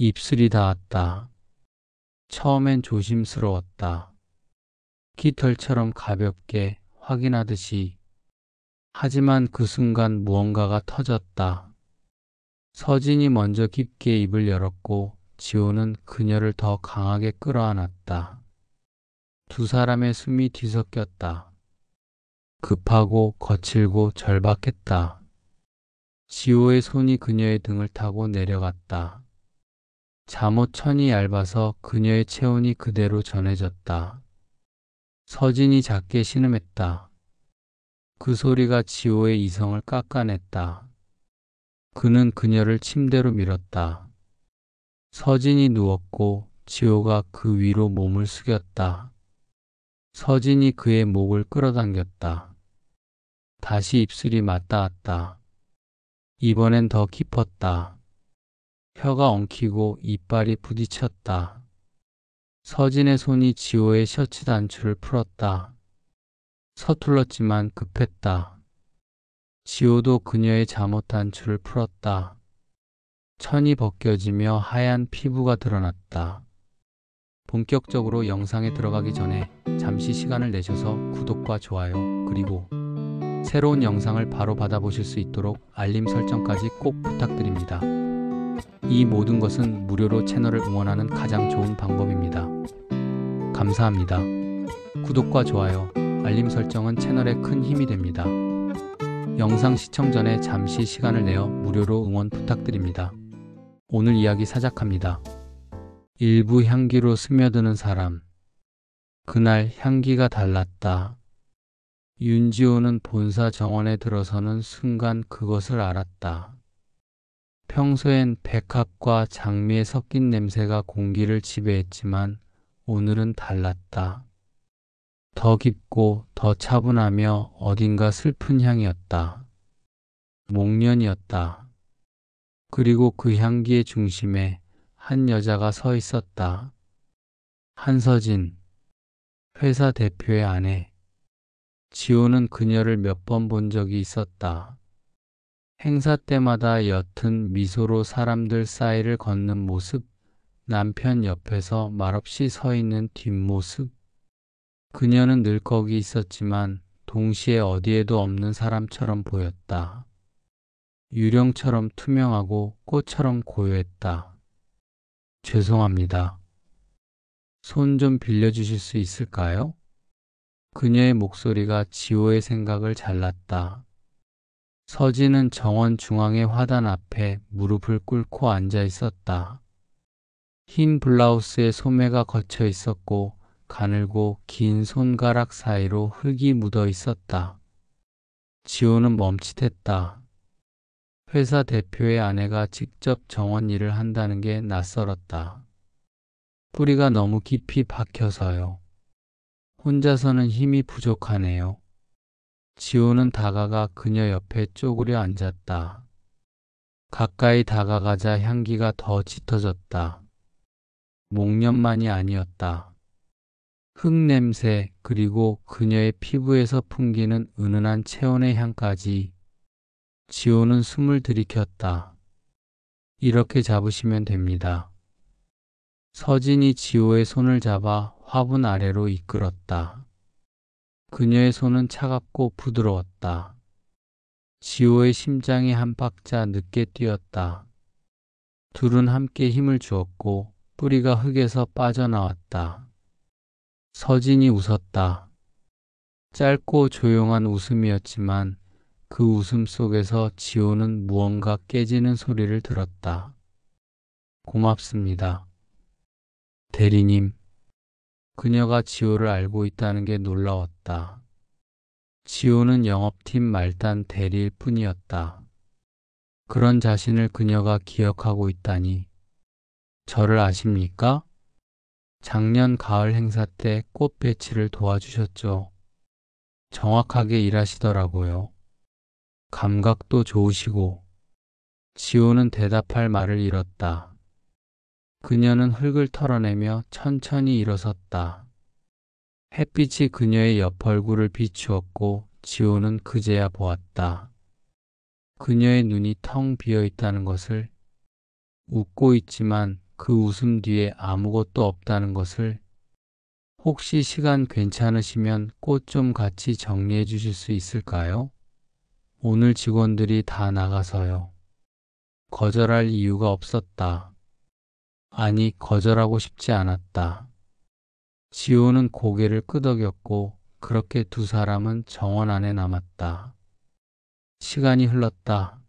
입술이 닿았다. 처음엔 조심스러웠다. 깃털처럼 가볍게 확인하듯이. 하지만 그 순간 무언가가 터졌다. 서진이 먼저 깊게 입을 열었고 지호는 그녀를 더 강하게 끌어안았다. 두 사람의 숨이 뒤섞였다. 급하고 거칠고 절박했다. 지호의 손이 그녀의 등을 타고 내려갔다. 잠옷 천이 얇아서 그녀의 체온이 그대로 전해졌다. 서진이 작게 신음했다. 그 소리가 지호의 이성을 깎아냈다. 그는 그녀를 침대로 밀었다. 서진이 누웠고 지호가 그 위로 몸을 숙였다. 서진이 그의 목을 끌어당겼다. 다시 입술이 맞닿았다. 이번엔 더 깊었다. 혀가 엉키고 이빨이 부딪혔다. 서진의 손이 지호의 셔츠 단추를 풀었다. 서툴렀지만 급했다. 지호도 그녀의 잠옷 단추를 풀었다. 천이 벗겨지며 하얀 피부가 드러났다. 본격적으로 영상에 들어가기 전에 잠시 시간을 내셔서 구독과 좋아요, 그리고 새로운 영상을 바로 받아보실 수 있도록 알림 설정까지 꼭 부탁드립니다. 이 모든 것은 무료로 채널을 응원하는 가장 좋은 방법입니다. 감사합니다. 구독과 좋아요, 알림 설정은 채널에 큰 힘이 됩니다. 영상 시청 전에 잠시 시간을 내어 무료로 응원 부탁드립니다. 오늘 이야기 시작합니다. 일부 향기로 스며드는 사람. 그날 향기가 달랐다. 윤지호는 본사 정원에 들어서는 순간 그것을 알았다. 평소엔 백합과 장미의 섞인 냄새가 공기를 지배했지만 오늘은 달랐다. 더 깊고 더 차분하며 어딘가 슬픈 향이었다. 목련이었다. 그리고 그 향기의 중심에 한 여자가 서 있었다. 한서진, 회사 대표의 아내. 지호는 그녀를 몇 번 본 적이 있었다. 행사 때마다 옅은 미소로 사람들 사이를 걷는 모습, 남편 옆에서 말없이 서 있는 뒷모습. 그녀는 늘 거기 있었지만 동시에 어디에도 없는 사람처럼 보였다. 유령처럼 투명하고 꽃처럼 고요했다. 죄송합니다. 손 좀 빌려주실 수 있을까요? 그녀의 목소리가 지호의 생각을 잘랐다. 서진은 정원 중앙의 화단 앞에 무릎을 꿇고 앉아 있었다. 흰 블라우스에 소매가 걷혀 있었고 가늘고 긴 손가락 사이로 흙이 묻어 있었다. 지호는 멈칫했다. 회사 대표의 아내가 직접 정원 일을 한다는 게 낯설었다. 뿌리가 너무 깊이 박혀서요. 혼자서는 힘이 부족하네요. 지호는 다가가 그녀 옆에 쪼그려 앉았다. 가까이 다가가자 향기가 더 짙어졌다. 목련만이 아니었다. 흙냄새 그리고 그녀의 피부에서 풍기는 은은한 체온의 향까지. 지호는 숨을 들이켰다. 이렇게 잡으시면 됩니다. 서진이 지호의 손을 잡아 화분 아래로 이끌었다. 그녀의 손은 차갑고 부드러웠다. 지호의 심장이 한 박자 늦게 뛰었다. 둘은 함께 힘을 주었고 뿌리가 흙에서 빠져나왔다. 서진이 웃었다. 짧고 조용한 웃음이었지만 그 웃음 속에서 지호는 무언가 깨지는 소리를 들었다. 고맙습니다. 대리님. 그녀가 지호를 알고 있다는 게 놀라웠다. 지호는 영업팀 말단 대리일 뿐이었다. 그런 자신을 그녀가 기억하고 있다니. 저를 아십니까? 작년 가을 행사 때 꽃 배치를 도와주셨죠. 정확하게 일하시더라고요. 감각도 좋으시고. 지호는 대답할 말을 잃었다. 그녀는 흙을 털어내며 천천히 일어섰다. 햇빛이 그녀의 옆 얼굴을 비추었고 지호는 그제야 보았다. 그녀의 눈이 텅 비어 있다는 것을. 웃고 있지만 그 웃음 뒤에 아무것도 없다는 것을. 혹시 시간 괜찮으시면 꽃 좀 같이 정리해 주실 수 있을까요? 오늘 직원들이 다 나가서요. 거절할 이유가 없었다. 아니, 거절하고 싶지 않았다. 지호는 고개를 끄덕였고 그렇게 두 사람은 정원 안에 남았다. 시간이 흘렀다.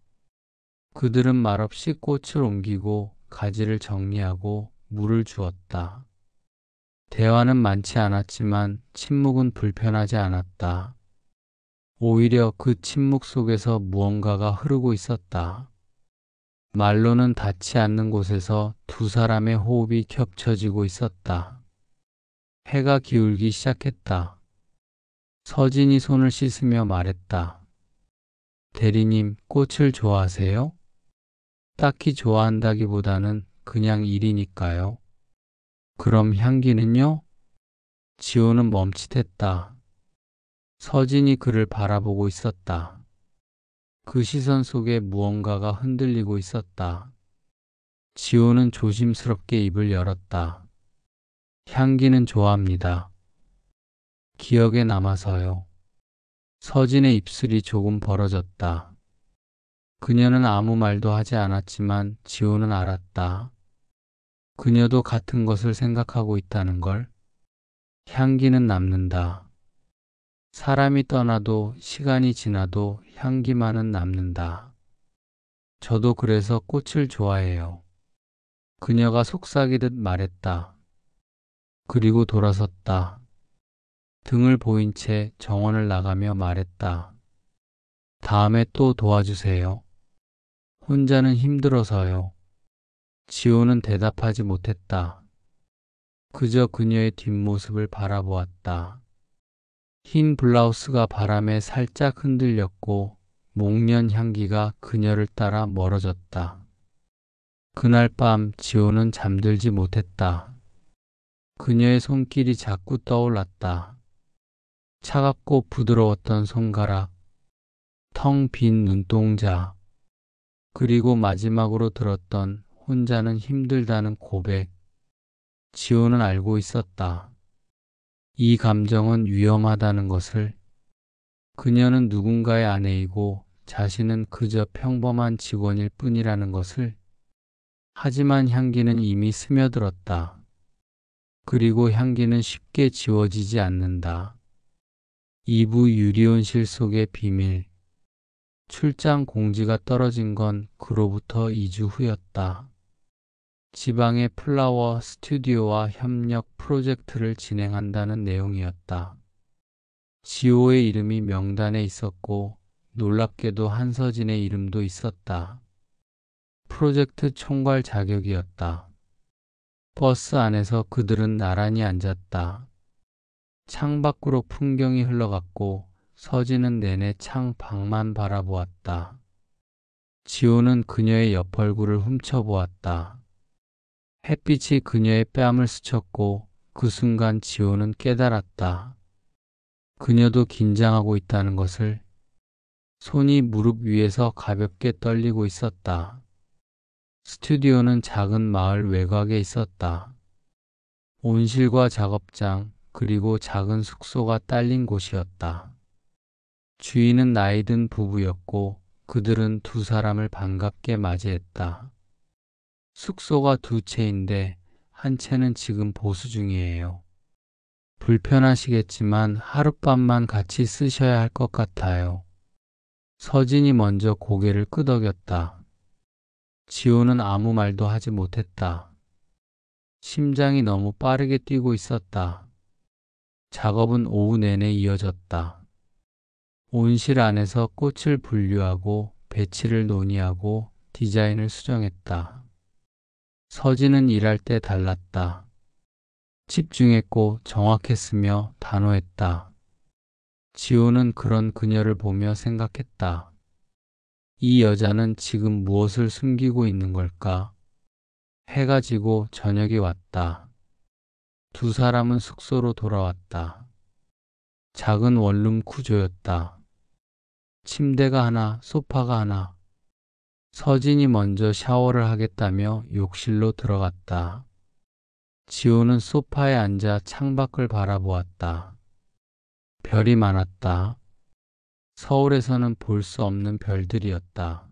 그들은 말없이 꽃을 옮기고 가지를 정리하고 물을 주었다. 대화는 많지 않았지만 침묵은 불편하지 않았다. 오히려 그 침묵 속에서 무언가가 흐르고 있었다. 말로는 닿지 않는 곳에서 두 사람의 호흡이 겹쳐지고 있었다. 해가 기울기 시작했다. 서진이 손을 씻으며 말했다. 대리님, 꽃을 좋아하세요? 딱히 좋아한다기보다는 그냥 일이니까요. 그럼 향기는요? 지호는 멈칫했다. 서진이 그를 바라보고 있었다. 그 시선 속에 무언가가 흔들리고 있었다. 지호는 조심스럽게 입을 열었다. 향기는 좋아합니다. 기억에 남아서요. 서진의 입술이 조금 벌어졌다. 그녀는 아무 말도 하지 않았지만 지호는 알았다. 그녀도 같은 것을 생각하고 있다는 걸. 향기는 남는다. 사람이 떠나도 시간이 지나도 향기만은 남는다. 저도 그래서 꽃을 좋아해요. 그녀가 속삭이듯 말했다. 그리고 돌아섰다. 등을 보인 채 정원을 나가며 말했다. 다음에 또 도와주세요. 혼자는 힘들어서요. 지호는 대답하지 못했다. 그저 그녀의 뒷모습을 바라보았다. 흰 블라우스가 바람에 살짝 흔들렸고 목련 향기가 그녀를 따라 멀어졌다. 그날 밤 지호는 잠들지 못했다. 그녀의 손길이 자꾸 떠올랐다. 차갑고 부드러웠던 손가락, 텅 빈 눈동자, 그리고 마지막으로 들었던 혼자는 힘들다는 고백. 지호는 알고 있었다. 이 감정은 위험하다는 것을. 그녀는 누군가의 아내이고 자신은 그저 평범한 직원일 뿐이라는 것을. 하지만 향기는 이미 스며들었다. 그리고 향기는 쉽게 지워지지 않는다. 2부 유리온실 속의 비밀. 출장 공지가 떨어진 건 그로부터 2주 후였다. 지방의 플라워 스튜디오와 협력 프로젝트를 진행한다는 내용이었다. 지호의 이름이 명단에 있었고 놀랍게도 한서진의 이름도 있었다. 프로젝트 총괄 자격이었다. 버스 안에서 그들은 나란히 앉았다. 창밖으로 풍경이 흘러갔고 서진은 내내 창 밖만 바라보았다. 지호는 그녀의 옆 얼굴을 훔쳐보았다. 햇빛이 그녀의 뺨을 스쳤고 그 순간 지호는 깨달았다. 그녀도 긴장하고 있다는 것을. 손이 무릎 위에서 가볍게 떨리고 있었다. 스튜디오는 작은 마을 외곽에 있었다. 온실과 작업장, 그리고 작은 숙소가 딸린 곳이었다. 주인은 나이 든 부부였고 그들은 두 사람을 반갑게 맞이했다. 숙소가 두 채인데 한 채는 지금 보수 중이에요. 불편하시겠지만 하룻밤만 같이 쓰셔야 할 것 같아요. 서진이 먼저 고개를 끄덕였다. 지호는 아무 말도 하지 못했다. 심장이 너무 빠르게 뛰고 있었다. 작업은 오후 내내 이어졌다. 온실 안에서 꽃을 분류하고 배치를 논의하고 디자인을 수정했다. 서진은 일할 때 달랐다. 집중했고 정확했으며 단호했다. 지호는 그런 그녀를 보며 생각했다. 이 여자는 지금 무엇을 숨기고 있는 걸까? 해가 지고 저녁이 왔다. 두 사람은 숙소로 돌아왔다. 작은 원룸 구조였다. 침대가 하나, 소파가 하나. 서진이 먼저 샤워를 하겠다며 욕실로 들어갔다. 지호는 소파에 앉아 창밖을 바라보았다. 별이 많았다. 서울에서는 볼 수 없는 별들이었다.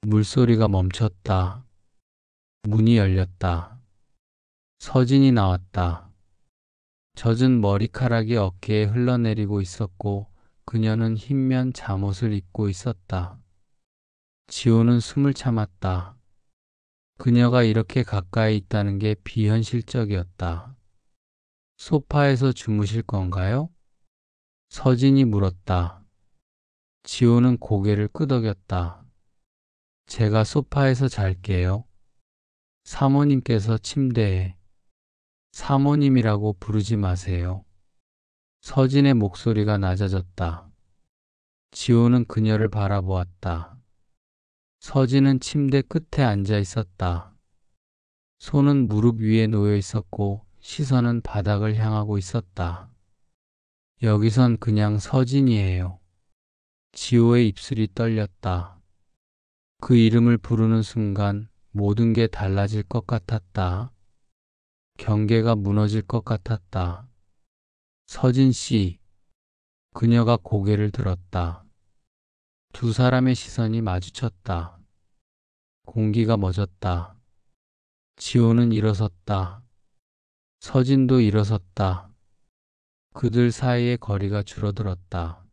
물소리가 멈췄다. 문이 열렸다. 서진이 나왔다. 젖은 머리카락이 어깨에 흘러내리고 있었고 그녀는 흰면 잠옷을 입고 있었다. 지호는 숨을 참았다. 그녀가 이렇게 가까이 있다는 게 비현실적이었다. 소파에서 주무실 건가요? 서진이 물었다. 지호는 고개를 끄덕였다. 제가 소파에서 잘게요. 사모님께서 침대에. 사모님이라고 부르지 마세요. 서진의 목소리가 낮아졌다. 지호는 그녀를 바라보았다. 서진은 침대 끝에 앉아 있었다. 손은 무릎 위에 놓여 있었고 시선은 바닥을 향하고 있었다. 여기선 그냥 서진이에요. 지호의 입술이 떨렸다. 그 이름을 부르는 순간 모든 게 달라질 것 같았다. 경계가 무너질 것 같았다. 서진 씨. 그녀가 고개를 들었다. 두 사람의 시선이 마주쳤다. 공기가 멎었다. 지호는 일어섰다. 서진도 일어섰다. 그들 사이의 거리가 줄어들었다.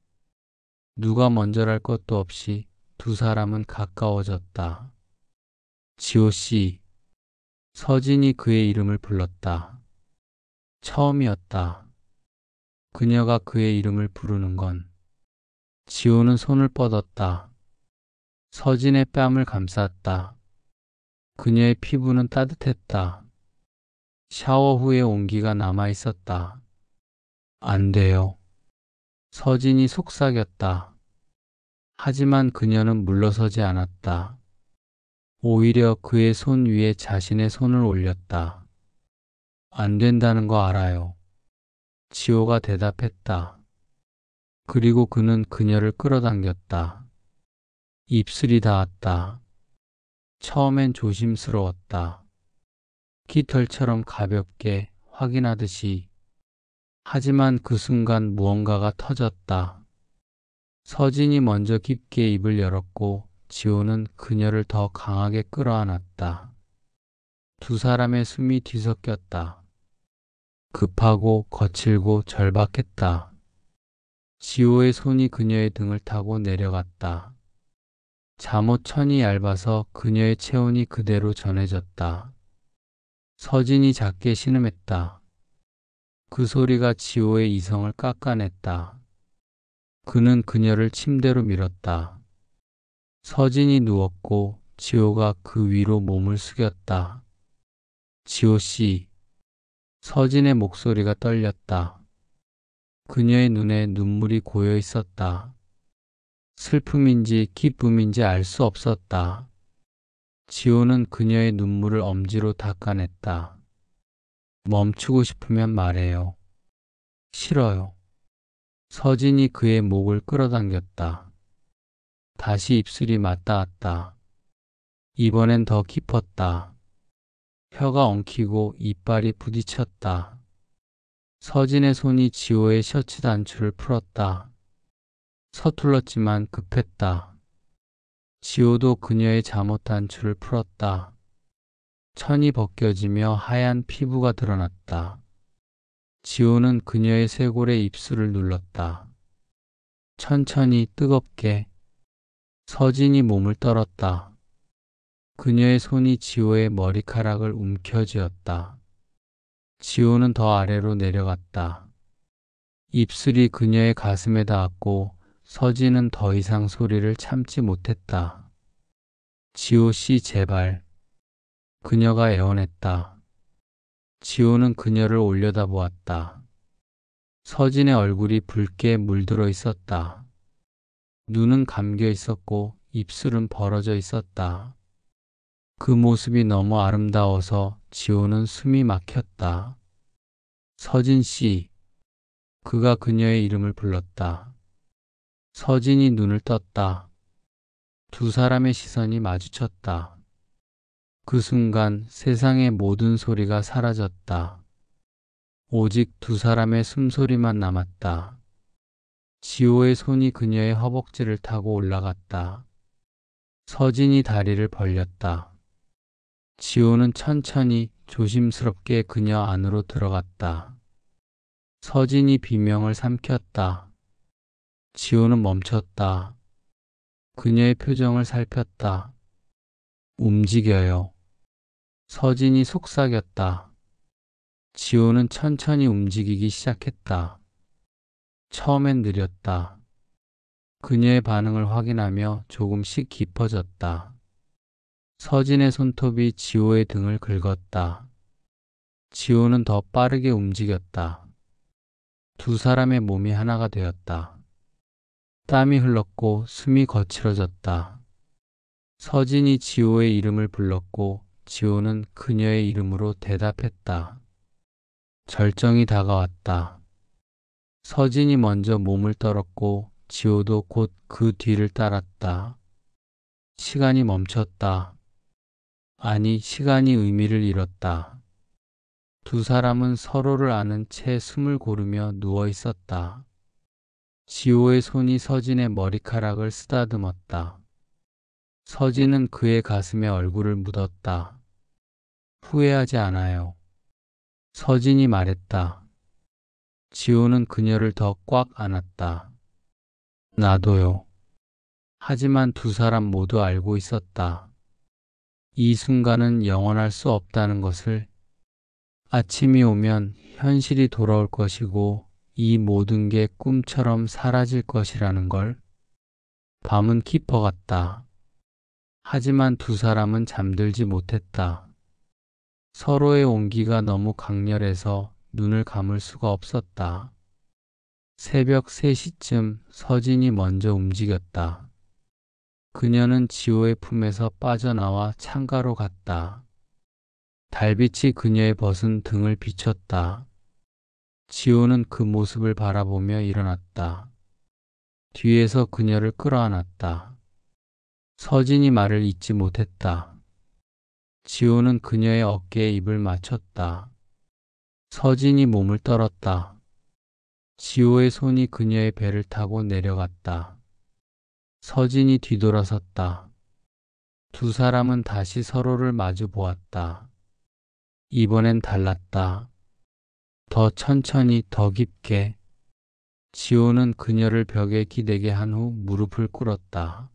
누가 먼저랄 것도 없이 두 사람은 가까워졌다. 지호 씨. 서진이 그의 이름을 불렀다. 처음이었다. 그녀가 그의 이름을 부르는 건. 지호는 손을 뻗었다. 서진의 뺨을 감쌌다. 그녀의 피부는 따뜻했다. 샤워 후의 온기가 남아 있었다. 안 돼요. 서진이 속삭였다. 하지만 그녀는 물러서지 않았다. 오히려 그의 손 위에 자신의 손을 올렸다. 안 된다는 거 알아요. 지호가 대답했다. 그리고 그는 그녀를 끌어당겼다. 입술이 닿았다. 처음엔 조심스러웠다. 깃털처럼 가볍게 확인하듯이. 하지만 그 순간 무언가가 터졌다. 서진이 먼저 깊게 입을 열었고 지호는 그녀를 더 강하게 끌어안았다. 두 사람의 숨이 뒤섞였다. 급하고 거칠고 절박했다. 지호의 손이 그녀의 등을 타고 내려갔다. 잠옷 천이 얇아서 그녀의 체온이 그대로 전해졌다. 서진이 작게 신음했다. 그 소리가 지호의 이성을 깎아냈다. 그는 그녀를 침대로 밀었다. 서진이 누웠고 지호가 그 위로 몸을 숙였다. 지호 씨. 서진의 목소리가 떨렸다. 그녀의 눈에 눈물이 고여 있었다. 슬픔인지 기쁨인지 알 수 없었다. 지호는 그녀의 눈물을 엄지로 닦아냈다. 멈추고 싶으면 말해요. 싫어요. 서진이 그의 목을 끌어당겼다. 다시 입술이 맞닿았다. 이번엔 더 깊었다. 혀가 엉키고 이빨이 부딪혔다. 서진의 손이 지호의 셔츠 단추를 풀었다. 서툴렀지만 급했다. 지호도 그녀의 잠옷 단추를 풀었다. 천이 벗겨지며 하얀 피부가 드러났다. 지호는 그녀의 쇄골에 입술을 눌렀다. 천천히 뜨겁게. 서진이 몸을 떨었다. 그녀의 손이 지호의 머리카락을 움켜쥐었다. 지호는 더 아래로 내려갔다. 입술이 그녀의 가슴에 닿았고 서진은 더 이상 소리를 참지 못했다. 지호 씨 제발. 그녀가 애원했다. 지호는 그녀를 올려다보았다. 서진의 얼굴이 붉게 물들어 있었다. 눈은 감겨 있었고 입술은 벌어져 있었다. 그 모습이 너무 아름다워서 지호는 숨이 막혔다. 서진 씨. 그가 그녀의 이름을 불렀다. 서진이 눈을 떴다. 두 사람의 시선이 마주쳤다. 그 순간 세상의 모든 소리가 사라졌다. 오직 두 사람의 숨소리만 남았다. 지호의 손이 그녀의 허벅지를 타고 올라갔다. 서진이 다리를 벌렸다. 지호는 천천히 조심스럽게 그녀 안으로 들어갔다. 서진이 비명을 삼켰다. 지호는 멈췄다. 그녀의 표정을 살폈다. 움직여요. 서진이 속삭였다. 지호는 천천히 움직이기 시작했다. 처음엔 느렸다. 그녀의 반응을 확인하며 조금씩 깊어졌다. 서진의 손톱이 지호의 등을 긁었다. 지호는 더 빠르게 움직였다. 두 사람의 몸이 하나가 되었다. 땀이 흘렀고 숨이 거칠어졌다. 서진이 지호의 이름을 불렀고 지호는 그녀의 이름으로 대답했다. 절정이 다가왔다. 서진이 먼저 몸을 떨었고 지호도 곧 그 뒤를 따랐다. 시간이 멈췄다. 아니, 시간이 의미를 잃었다. 두 사람은 서로를 아는 채 숨을 고르며 누워 있었다. 지호의 손이 서진의 머리카락을 쓰다듬었다. 서진은 그의 가슴에 얼굴을 묻었다. 후회하지 않아요. 서진이 말했다. 지호는 그녀를 더 꽉 안았다. 나도요. 하지만 두 사람 모두 알고 있었다. 이 순간은 영원할 수 없다는 것을. 아침이 오면 현실이 돌아올 것이고 이 모든 게 꿈처럼 사라질 것이라는 걸. 밤은 깊어갔다. 하지만 두 사람은 잠들지 못했다. 서로의 온기가 너무 강렬해서 눈을 감을 수가 없었다. 새벽 3시쯤 서진이 먼저 움직였다. 그녀는 지호의 품에서 빠져나와 창가로 갔다. 달빛이 그녀의 벗은 등을 비췄다. 지호는 그 모습을 바라보며 일어났다. 뒤에서 그녀를 끌어안았다. 서진이 말을 잇지 못했다. 지호는 그녀의 어깨에 입을 맞췄다. 서진이 몸을 떨었다. 지호의 손이 그녀의 배를 타고 내려갔다. 서진이 뒤돌아섰다. 두 사람은 다시 서로를 마주 보았다. 이번엔 달랐다. 더 천천히, 더 깊게. 지호는 그녀를 벽에 기대게 한 후 무릎을 꿇었다.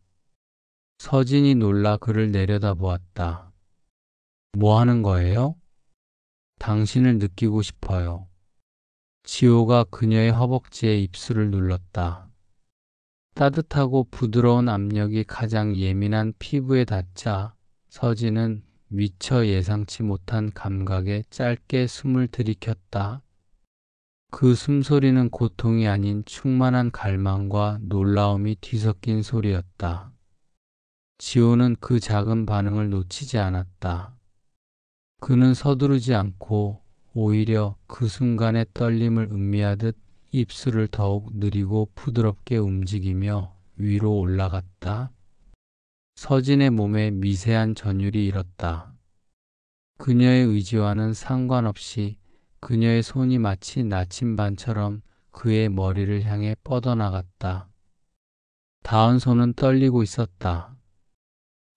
서진이 놀라 그를 내려다보았다. 뭐 하는 거예요? 당신을 느끼고 싶어요. 지호가 그녀의 허벅지에 입술을 눌렀다. 따뜻하고 부드러운 압력이 가장 예민한 피부에 닿자 서진은 미처 예상치 못한 감각에 짧게 숨을 들이켰다. 그 숨소리는 고통이 아닌 충만한 갈망과 놀라움이 뒤섞인 소리였다. 지호는 그 작은 반응을 놓치지 않았다. 그는 서두르지 않고 오히려 그 순간의 떨림을 음미하듯 입술을 더욱 느리고 부드럽게 움직이며 위로 올라갔다. 서진의 몸에 미세한 전율이 일었다. 그녀의 의지와는 상관없이 그녀의 손이 마치 나침반처럼 그의 머리를 향해 뻗어나갔다. 닿은 손은 떨리고 있었다.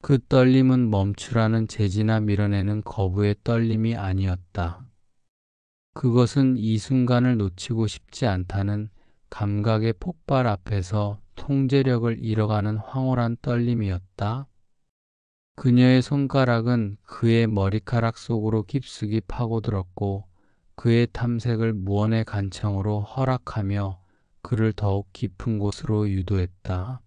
그 떨림은 멈추라는 제지나 밀어내는 거부의 떨림이 아니었다. 그것은 이 순간을 놓치고 싶지 않다는 감각의 폭발 앞에서 통제력을 잃어가는 황홀한 떨림이었다. 그녀의 손가락은 그의 머리카락 속으로 깊숙이 파고들었고 그의 탐색을 무언의 간청으로 허락하며 그를 더욱 깊은 곳으로 유도했다.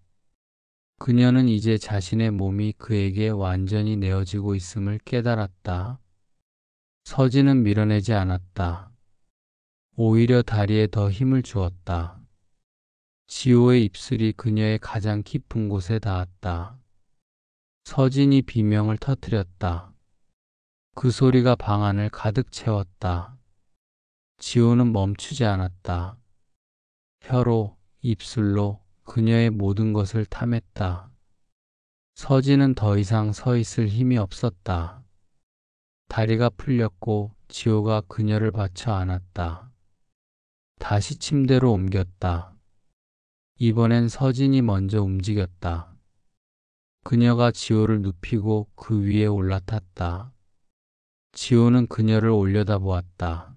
그녀는 이제 자신의 몸이 그에게 완전히 내어지고 있음을 깨달았다. 서진은 밀어내지 않았다. 오히려 다리에 더 힘을 주었다. 지호의 입술이 그녀의 가장 깊은 곳에 닿았다. 서진이 비명을 터뜨렸다. 그 소리가 방 안을 가득 채웠다. 지호는 멈추지 않았다. 혀로, 입술로 그녀의 모든 것을 탐했다. 서진은 더 이상 서 있을 힘이 없었다. 다리가 풀렸고 지호가 그녀를 받쳐 안았다. 다시 침대로 옮겼다. 이번엔 서진이 먼저 움직였다. 그녀가 지호를 눕히고 그 위에 올라탔다. 지호는 그녀를 올려다보았다.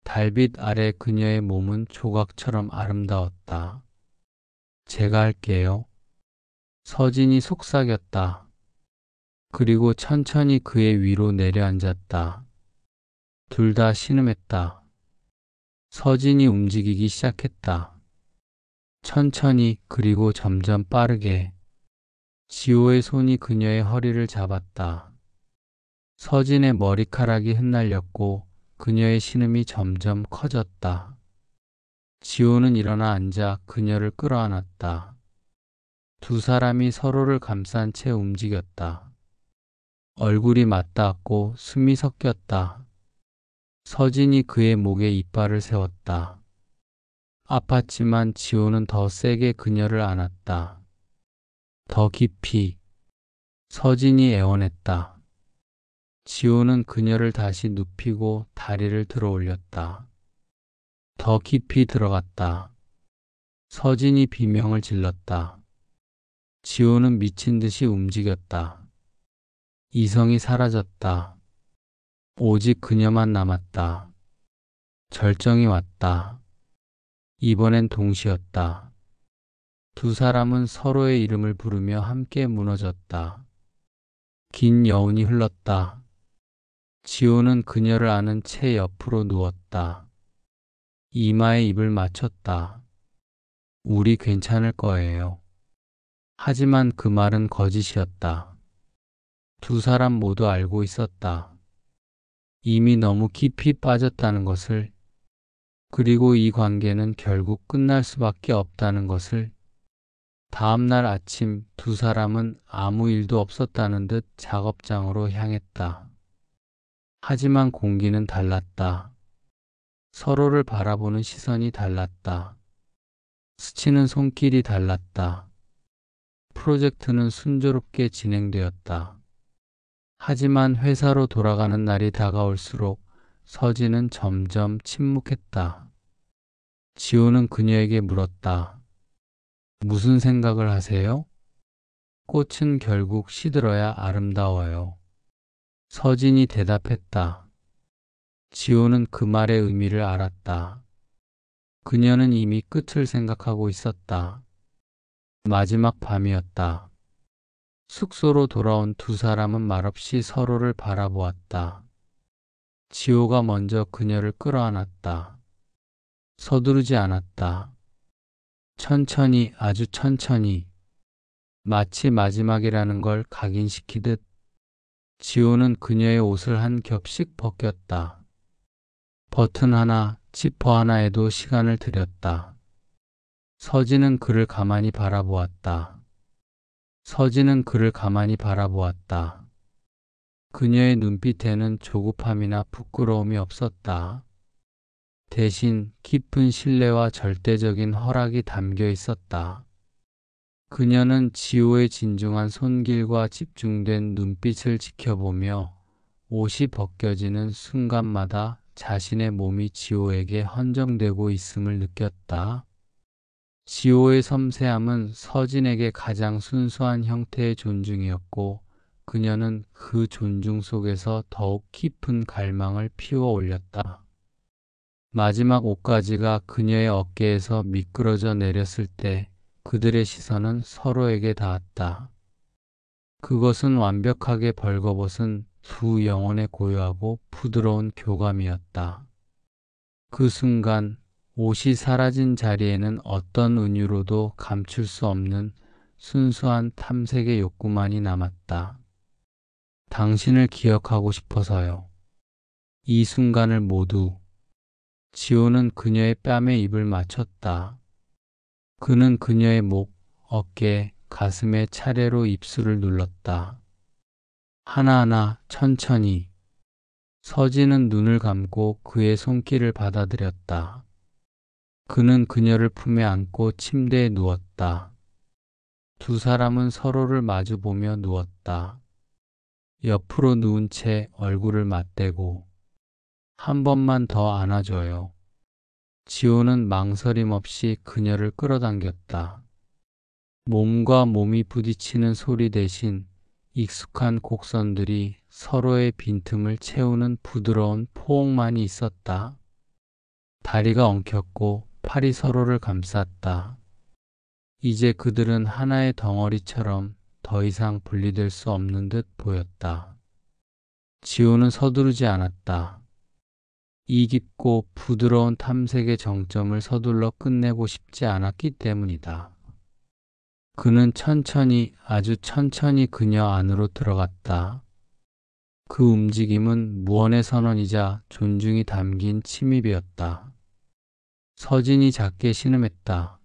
달빛 아래 그녀의 몸은 조각처럼 아름다웠다. 제가 할게요. 서진이 속삭였다. 그리고 천천히 그의 위로 내려앉았다. 둘 다 신음했다. 서진이 움직이기 시작했다. 천천히 그리고 점점 빠르게. 지호의 손이 그녀의 허리를 잡았다. 서진의 머리카락이 흩날렸고 그녀의 신음이 점점 커졌다. 지호는 일어나 앉아 그녀를 끌어안았다. 두 사람이 서로를 감싼 채 움직였다. 얼굴이 맞닿았고 숨이 섞였다. 서진이 그의 목에 이빨을 세웠다. 아팠지만 지호는 더 세게 그녀를 안았다. 더 깊이. 서진이 애원했다. 지호는 그녀를 다시 눕히고 다리를 들어 올렸다. 더 깊이 들어갔다. 서진이 비명을 질렀다. 지호는 미친 듯이 움직였다. 이성이 사라졌다. 오직 그녀만 남았다. 절정이 왔다. 이번엔 동시였다. 두 사람은 서로의 이름을 부르며 함께 무너졌다. 긴 여운이 흘렀다. 지호는 그녀를 안은 채 옆으로 누웠다. 이마에 입을 맞췄다. 우리 괜찮을 거예요. 하지만 그 말은 거짓이었다. 두 사람 모두 알고 있었다. 이미 너무 깊이 빠졌다는 것을, 그리고 이 관계는 결국 끝날 수밖에 없다는 것을. 다음 날 아침 두 사람은 아무 일도 없었다는 듯 작업장으로 향했다. 하지만 공기는 달랐다. 서로를 바라보는 시선이 달랐다. 스치는 손길이 달랐다. 프로젝트는 순조롭게 진행되었다. 하지만 회사로 돌아가는 날이 다가올수록 서진은 점점 침묵했다. 지호는 그녀에게 물었다. 무슨 생각을 하세요? 꽃은 결국 시들어야 아름다워요. 서진이 대답했다. 지호는 그 말의 의미를 알았다. 그녀는 이미 끝을 생각하고 있었다. 마지막 밤이었다. 숙소로 돌아온 두 사람은 말없이 서로를 바라보았다. 지호가 먼저 그녀를 끌어안았다. 서두르지 않았다. 천천히, 아주 천천히. 마치 마지막이라는 걸 각인시키듯. 지호는 그녀의 옷을 한 겹씩 벗겼다. 버튼 하나, 지퍼 하나에도 시간을 들였다. 서진은 그를 가만히 바라보았다. 서진은 그를 가만히 바라보았다. 그녀의 눈빛에는 조급함이나 부끄러움이 없었다. 대신 깊은 신뢰와 절대적인 허락이 담겨 있었다. 그녀는 지호의 진중한 손길과 집중된 눈빛을 지켜보며 옷이 벗겨지는 순간마다 자신의 몸이 지호에게 헌정되고 있음을 느꼈다. 지호의 섬세함은 서진에게 가장 순수한 형태의 존중이었고 그녀는 그 존중 속에서 더욱 깊은 갈망을 피워 올렸다. 마지막 옷가지가 그녀의 어깨에서 미끄러져 내렸을 때 그들의 시선은 서로에게 닿았다. 그것은 완벽하게 벌거벗은 두 영혼의 고요하고 부드러운 교감이었다. 그 순간 옷이 사라진 자리에는 어떤 은유로도 감출 수 없는 순수한 탐색의 욕구만이 남았다. 당신을 기억하고 싶어서요. 이 순간을 모두. 지호는 그녀의 뺨에 입을 맞췄다. 그는 그녀의 목, 어깨, 가슴에 차례로 입술을 눌렀다. 하나하나 천천히. 서진은 눈을 감고 그의 손길을 받아들였다. 그는 그녀를 품에 안고 침대에 누웠다. 두 사람은 서로를 마주보며 누웠다. 옆으로 누운 채 얼굴을 맞대고 한 번만 더 안아줘요. 지호는 망설임 없이 그녀를 끌어당겼다. 몸과 몸이 부딪히는 소리 대신 익숙한 곡선들이 서로의 빈틈을 채우는 부드러운 포옹만이 있었다. 다리가 엉켰고 팔이 서로를 감쌌다. 이제 그들은 하나의 덩어리처럼 더 이상 분리될 수 없는 듯 보였다. 지호는 서두르지 않았다. 이 깊고 부드러운 탐색의 정점을 서둘러 끝내고 싶지 않았기 때문이다. 그는 천천히, 아주 천천히 그녀 안으로 들어갔다. 그 움직임은 무언의 선언이자 존중이 담긴 침입이었다. 서진이 작게 신음했다.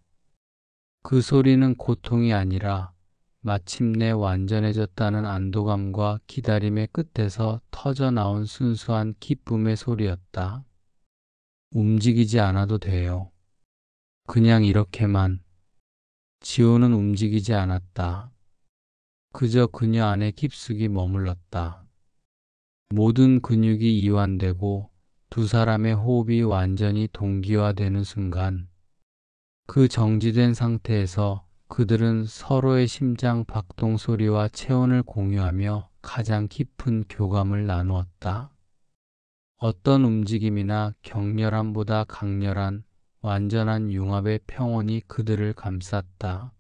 그 소리는 고통이 아니라 마침내 완전해졌다는 안도감과 기다림의 끝에서 터져나온 순수한 기쁨의 소리였다. 움직이지 않아도 돼요. 그냥 이렇게만. 지호는 움직이지 않았다. 그저 그녀 안에 깊숙이 머물렀다. 모든 근육이 이완되고 두 사람의 호흡이 완전히 동기화되는 순간 그 정지된 상태에서 그들은 서로의 심장 박동 소리와 체온을 공유하며 가장 깊은 교감을 나누었다. 어떤 움직임이나 격렬함보다 강렬한 완전한 융합의 평온이 그들을 감쌌다.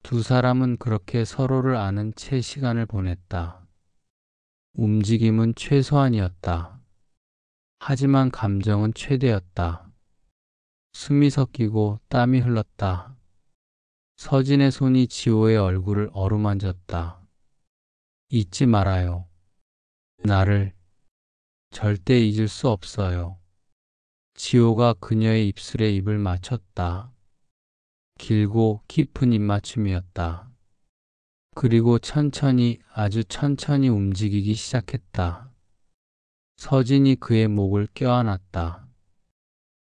두 사람은 그렇게 서로를 아는 채 시간을 보냈다. 움직임은 최소한이었다. 하지만 감정은 최대였다. 숨이 섞이고 땀이 흘렀다. 서진의 손이 지호의 얼굴을 어루만졌다. 잊지 말아요. 나를 절대 잊을 수 없어요. 지호가 그녀의 입술에 입을 맞췄다. 길고 깊은 입맞춤이었다. 그리고 천천히, 아주 천천히 움직이기 시작했다. 서진이 그의 목을 껴안았다.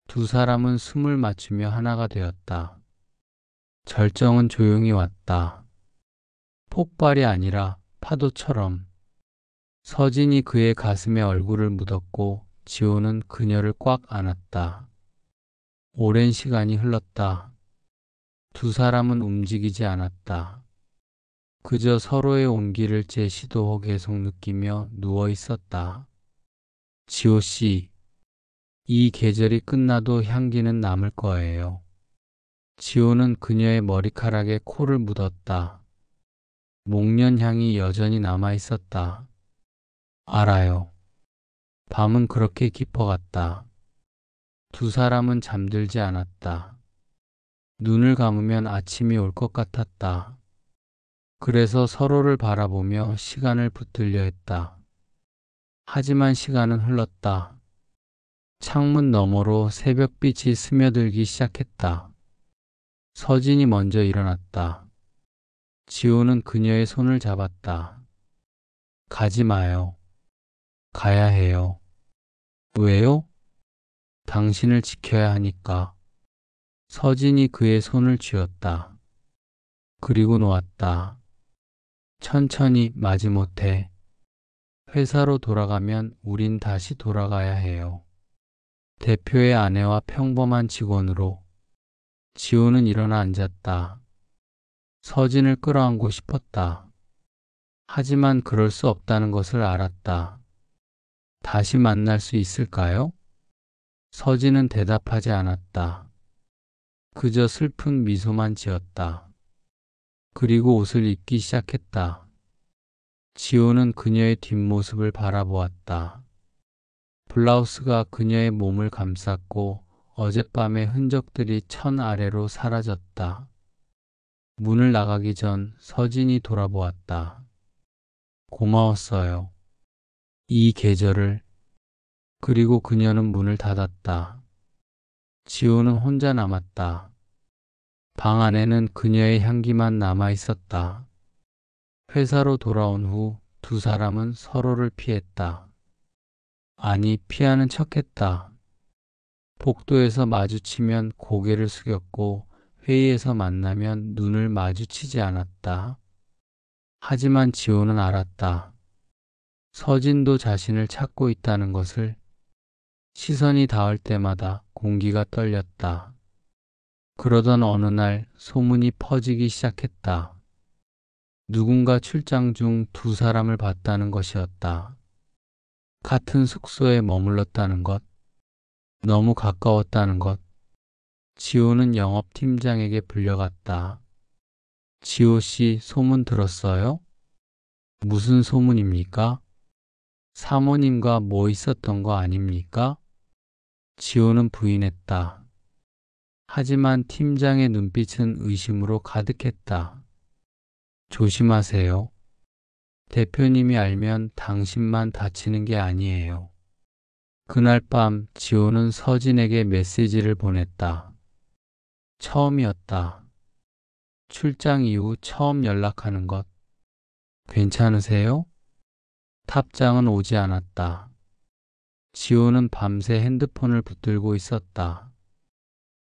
두 사람은 숨을 맞추며 하나가 되었다. 절정은 조용히 왔다. 폭발이 아니라 파도처럼. 서진이 그의 가슴에 얼굴을 묻었고 지호는 그녀를 꽉 안았다. 오랜 시간이 흘렀다. 두 사람은 움직이지 않았다. 그저 서로의 온기를 제시도 계속 느끼며 누워 있었다. 지호 씨, 이 계절이 끝나도 향기는 남을 거예요. 지호는 그녀의 머리카락에 코를 묻었다. 목련 향이 여전히 남아 있었다. 알아요. 밤은 그렇게 깊어갔다. 두 사람은 잠들지 않았다. 눈을 감으면 아침이 올 것 같았다. 그래서 서로를 바라보며 시간을 붙들려 했다. 하지만 시간은 흘렀다. 창문 너머로 새벽빛이 스며들기 시작했다. 서진이 먼저 일어났다. 지호는 그녀의 손을 잡았다. 가지 마요. 가야 해요. 왜요? 당신을 지켜야 하니까. 서진이 그의 손을 쥐었다. 그리고 놓았다. 천천히 마지못해. 회사로 돌아가면 우린 다시 돌아가야 해요. 대표의 아내와 평범한 직원으로. 지호는 일어나 앉았다. 서진을 끌어안고 싶었다. 하지만 그럴 수 없다는 것을 알았다. 다시 만날 수 있을까요? 서진은 대답하지 않았다. 그저 슬픈 미소만 지었다. 그리고 옷을 입기 시작했다. 지호는 그녀의 뒷모습을 바라보았다. 블라우스가 그녀의 몸을 감쌌고 어젯밤의 흔적들이 천 아래로 사라졌다. 문을 나가기 전 서진이 돌아보았다. 고마웠어요. 이 계절을. 그리고 그녀는 문을 닫았다. 지호는 혼자 남았다. 방 안에는 그녀의 향기만 남아 있었다. 회사로 돌아온 후 두 사람은 서로를 피했다. 아니, 피하는 척했다. 복도에서 마주치면 고개를 숙였고 회의에서 만나면 눈을 마주치지 않았다. 하지만 지호는 알았다. 서진도 자신을 찾고 있다는 것을. 시선이 닿을 때마다 공기가 떨렸다. 그러던 어느 날 소문이 퍼지기 시작했다. 누군가 출장 중 두 사람을 봤다는 것이었다. 같은 숙소에 머물렀다는 것, 너무 가까웠다는 것. 지호는 영업팀장에게 불려갔다. 지호 씨, 소문 들었어요? 무슨 소문입니까? 사모님과 뭐 있었던 거 아닙니까? 지호는 부인했다. 하지만 팀장의 눈빛은 의심으로 가득했다. 조심하세요. 대표님이 알면 당신만 다치는 게 아니에요. 그날 밤 지호는 서진에게 메시지를 보냈다. 처음이었다. 출장 이후 처음 연락하는 것. 괜찮으세요? 답장은 오지 않았다. 지호는 밤새 핸드폰을 붙들고 있었다.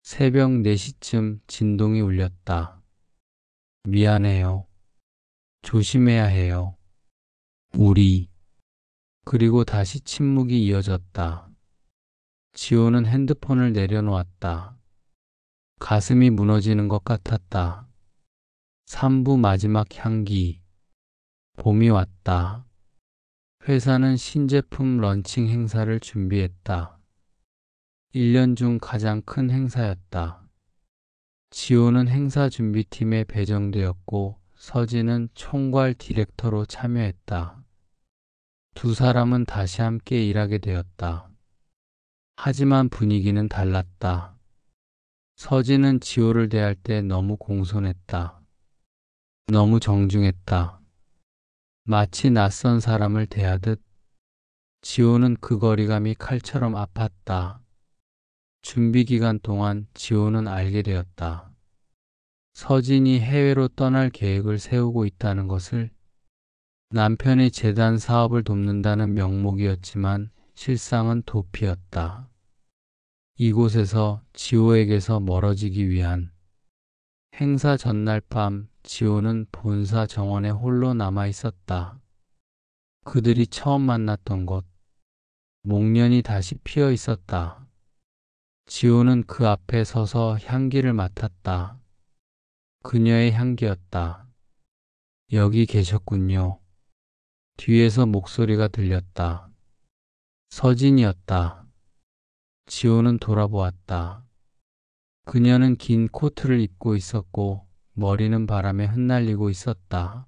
새벽 4시쯤 진동이 울렸다. 미안해요. 조심해야 해요. 우리. 그리고 다시 침묵이 이어졌다. 지호는 핸드폰을 내려놓았다. 가슴이 무너지는 것 같았다. 3부 마지막 향기. 봄이 왔다. 회사는 신제품 런칭 행사를 준비했다. 1년 중 가장 큰 행사였다. 지호는 행사 준비팀에 배정되었고 서진은 총괄 디렉터로 참여했다. 두 사람은 다시 함께 일하게 되었다. 하지만 분위기는 달랐다. 서진은 지호를 대할 때 너무 공손했다. 너무 정중했다. 마치 낯선 사람을 대하듯. 지호는 그 거리감이 칼처럼 아팠다. 준비 기간 동안 지호는 알게 되었다. 서진이 해외로 떠날 계획을 세우고 있다는 것을. 남편의 재단 사업을 돕는다는 명목이었지만 실상은 도피였다. 이곳에서 지호에게서 멀어지기 위한. 행사 전날 밤 지호는 본사 정원에 홀로 남아 있었다. 그들이 처음 만났던 곳. 목련이 다시 피어 있었다. 지호는 그 앞에 서서 향기를 맡았다. 그녀의 향기였다. 여기 계셨군요. 뒤에서 목소리가 들렸다. 서진이었다. 지호는 돌아보았다. 그녀는 긴 코트를 입고 있었고 머리는 바람에 흩날리고 있었다.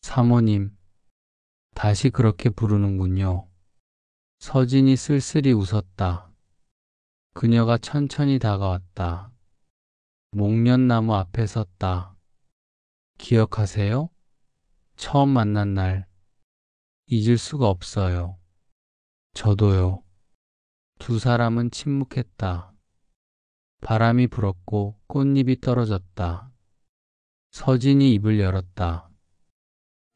사모님, 다시 그렇게 부르는군요. 서진이 쓸쓸히 웃었다. 그녀가 천천히 다가왔다. 목련나무 앞에 섰다. 기억하세요? 처음 만난 날. 잊을 수가 없어요. 저도요. 두 사람은 침묵했다. 바람이 불었고 꽃잎이 떨어졌다. 서진이 입을 열었다.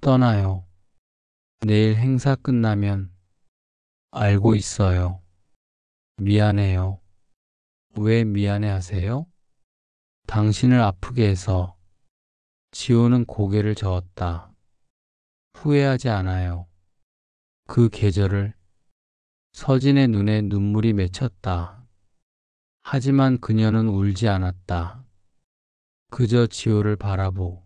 떠나요. 내일 행사 끝나면. 알고 있어요. 미안해요. 왜 미안해하세요? 당신을 아프게 해서. 지호는 고개를 저었다. 후회하지 않아요. 그 계절을. 서진의 눈에 눈물이 맺혔다. 하지만 그녀는 울지 않았다. 그저 지호를 바라보고